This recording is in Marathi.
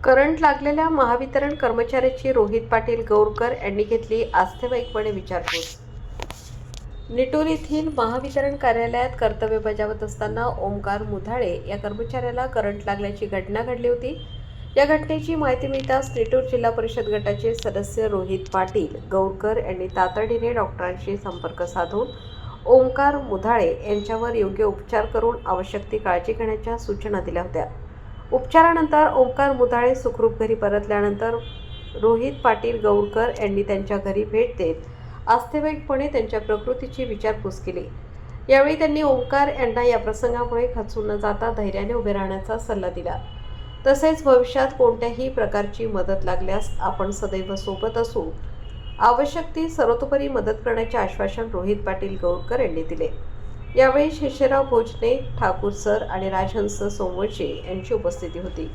करंट लागलेल्या महावितरण कर्मचाऱ्याची रोहित पाटील गौरकर यांनी घेतली आस्थेवाईकपणे विचारपूस। निटूर येथील महावितरण कार्यालयात कर्तव्य बजावत असताना ओमकार मुधाळे या कर्मचाऱ्याला करंट लागल्याची घटना घडली होती। या घटनेची माहिती मिळताच निटूर जिल्हा परिषद गटाचे सदस्य रोहित पाटील गौरकर यांनी तातडीने डॉक्टरांशी संपर्क साधून ओमकार मुधाळे यांच्यावर योग्य उपचार करून आवश्यक ती काळजी घेण्याच्या सूचना दिल्या होत्या। उपचारानंतर ओमकार मुधाळे सुखरूप घरी परतल्यानंतर रोहित पाटील गौरकर यांनी त्यांच्या घरी भेट देत आस्थेवाईकपणे त्यांच्या प्रकृतीची विचारपूस केली। यावेळी त्यांनी ओमकार यांना या प्रसंगामुळे खचून न जाता धैर्याने उभे राहण्याचा सल्ला दिला। तसेच भविष्यात कोणत्याही प्रकारची मदत लागल्यास आपण सदैव सोबत असू, आवश्यक ती सर्वतोपरी मदत करण्याचे आश्वासन रोहित पाटील गौरकर यांनी दिले। यावेळी शेषराव भोजने, ठाकूर सर आणि राजहंस सोमवंशी यांची उपस्थिती होती।